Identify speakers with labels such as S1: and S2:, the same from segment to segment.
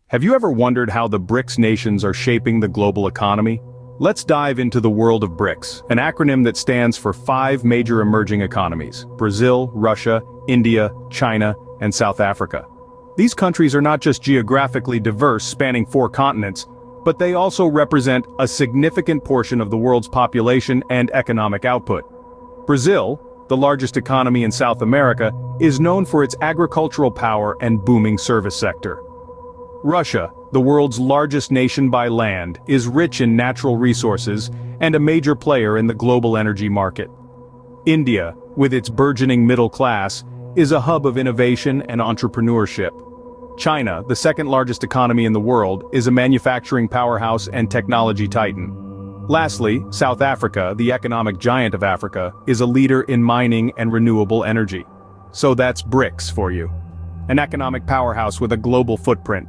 S1: Have you ever wondered how the BRICS nations are shaping the global economy? Let's dive into the world of BRICS, an acronym that stands for 5 major emerging economies: Brazil, Russia, India, China, and South Africa. These countries are not just geographically diverse, spanning 4 continents, but they also represent a significant portion of the world's population and economic output. Brazil, the largest economy in South America, is known for its agricultural power and booming service sector. Russia, the world's largest nation by land, is rich in natural resources and a major player in the global energy market. India, with its burgeoning middle class, is a hub of innovation and entrepreneurship. China, the second largest economy in the world, is a manufacturing powerhouse and technology titan. Lastly, South Africa, the economic giant of Africa, is a leader in mining and renewable energy. So that's BRICS for you. An economic powerhouse with a global footprint.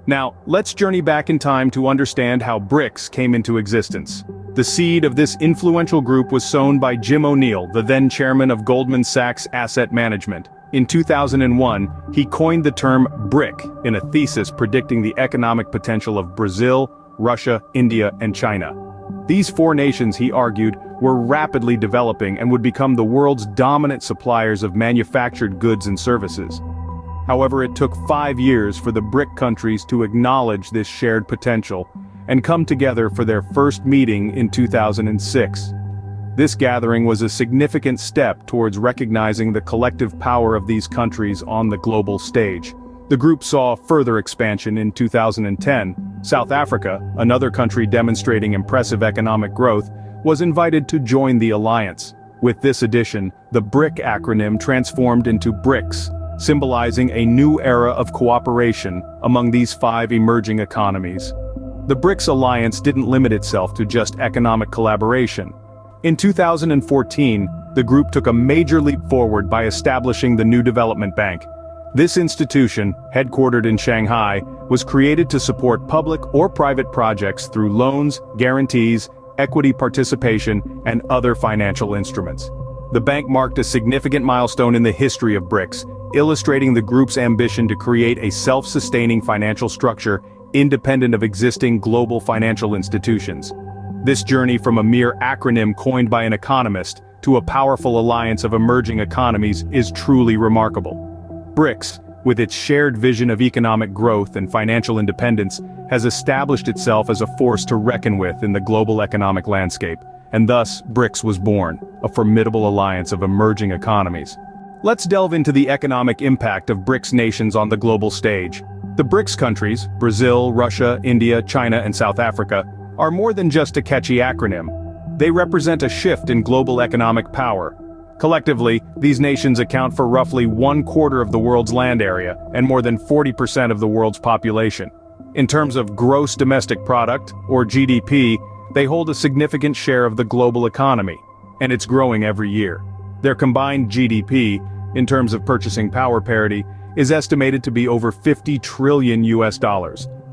S1: Now, let's journey back in time to understand how BRICS came into existence. The seed of this influential group was sown by Jim O'Neill, the then chairman of Goldman Sachs Asset Management. In 2001, he coined the term BRIC in a thesis predicting the economic potential of Brazil, Russia, India, and China. These 4 nations, he argued, were rapidly developing and would become the world's dominant suppliers of manufactured goods and services. However, it took 5 years for the BRIC countries to acknowledge this shared potential and come together for their first meeting in 2006. This gathering was a significant step towards recognizing the collective power of these countries on the global stage. The group saw further expansion in 2010. South Africa, another country demonstrating impressive economic growth, was invited to join the alliance. With this addition, the BRIC acronym transformed into BRICS, symbolizing a new era of cooperation among these 5 emerging economies. The BRICS alliance didn't limit itself to just economic collaboration. In 2014, the group took a major leap forward by establishing the New Development Bank. This institution, headquartered in Shanghai, was created to support public or private projects through loans, guarantees, equity participation, and other financial instruments. The bank marked a significant milestone in the history of BRICS, illustrating the group's ambition to create a self-sustaining financial structure independent of existing global financial institutions. This journey from a mere acronym coined by an economist to a powerful alliance of emerging economies is truly remarkable. BRICS, with its shared vision of economic growth and financial independence, has established itself as a force to reckon with in the global economic landscape, and thus BRICS was born, a formidable alliance of emerging economies. Let's delve into the economic impact of BRICS nations on the global stage. The BRICS countries, Brazil, Russia, India, China, and South Africa, are more than just a catchy acronym. They represent a shift in global economic power. Collectively, these nations account for roughly 1/4 of the world's land area and more than 40% of the world's population. In terms of gross domestic product, or GDP, they hold a significant share of the global economy, and it's growing every year. Their combined GDP, in terms of purchasing power parity, is estimated to be over $50 trillion,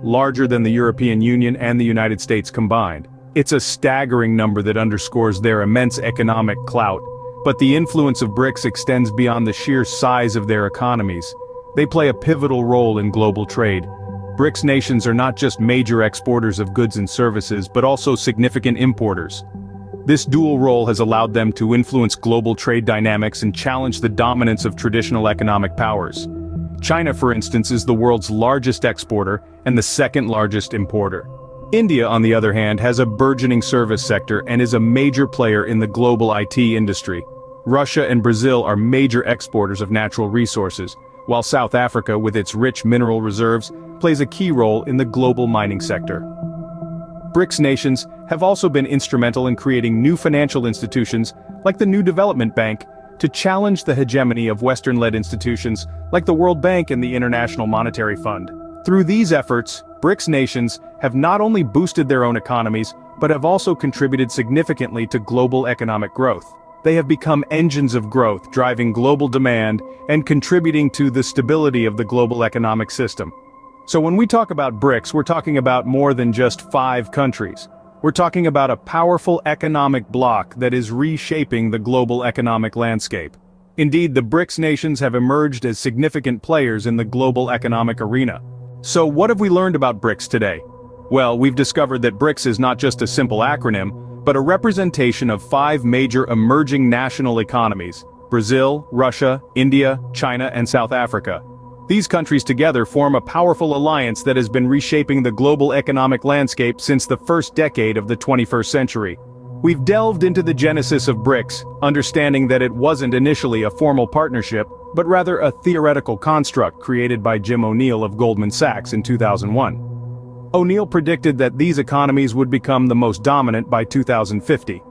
S1: larger than the European Union and the United States combined. It's a staggering number that underscores their immense economic clout. But the influence of BRICS extends beyond the sheer size of their economies. They play a pivotal role in global trade. BRICS nations are not just major exporters of goods and services, but also significant importers. This dual role has allowed them to influence global trade dynamics and challenge the dominance of traditional economic powers. China, for instance, is the world's largest exporter and the second largest importer. India, on the other hand, has a burgeoning service sector and is a major player in the global IT industry. Russia and Brazil are major exporters of natural resources, while South Africa, with its rich mineral reserves, plays a key role in the global mining sector. BRICS nations have also been instrumental in creating new financial institutions, like the New Development Bank, to challenge the hegemony of Western-led institutions like the World Bank and the International Monetary Fund. Through these efforts, BRICS nations have not only boosted their own economies, but have also contributed significantly to global economic growth. They have become engines of growth, driving global demand and contributing to the stability of the global economic system. So when we talk about BRICS, we're talking about more than just 5 countries. We're talking about a powerful economic bloc that is reshaping the global economic landscape. Indeed, the BRICS nations have emerged as significant players in the global economic arena. So what have we learned about BRICS today? Well, we've discovered that BRICS is not just a simple acronym, but a representation of 5 major emerging national economies: Brazil, Russia, India, China, and South Africa. These countries together form a powerful alliance that has been reshaping the global economic landscape since the first decade of the 21st century. We've delved into the genesis of BRICS, understanding that it wasn't initially a formal partnership, but rather a theoretical construct created by Jim O'Neill of Goldman Sachs in 2001. O'Neill predicted that these economies would become the most dominant by 2050.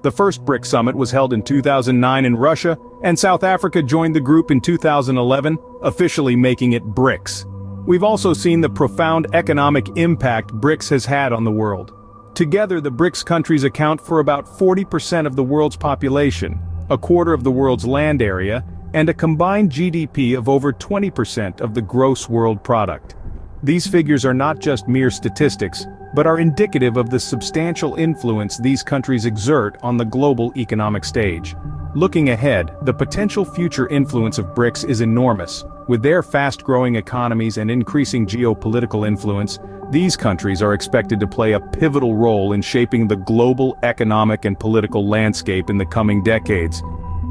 S1: The first BRICS summit was held in 2009 in Russia, and South Africa joined the group in 2011, officially making it BRICS. We've also seen the profound economic impact BRICS has had on the world. Together, the BRICS countries account for about 40% of the world's population, a quarter of the world's land area, and a combined GDP of over 20% of the gross world product. These figures are not just mere statistics, but are indicative of the substantial influence these countries exert on the global economic stage. Looking ahead, the potential future influence of BRICS is enormous. With their fast-growing economies and increasing geopolitical influence, these countries are expected to play a pivotal role in shaping the global economic and political landscape in the coming decades.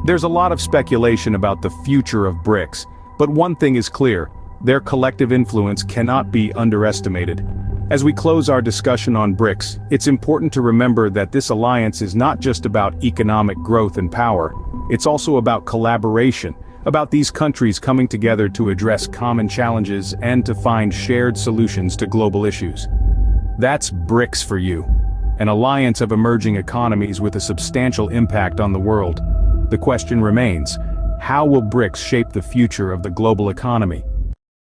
S1: There's a lot of speculation about the future of BRICS, but one thing is clear: their collective influence cannot be underestimated. As we close our discussion on BRICS, it's important to remember that this alliance is not just about economic growth and power. It's also about collaboration, about these countries coming together to address common challenges and to find shared solutions to global issues. That's BRICS for you, an alliance of emerging economies with a substantial impact on the world. The question remains: how will BRICS shape the future of the global economy?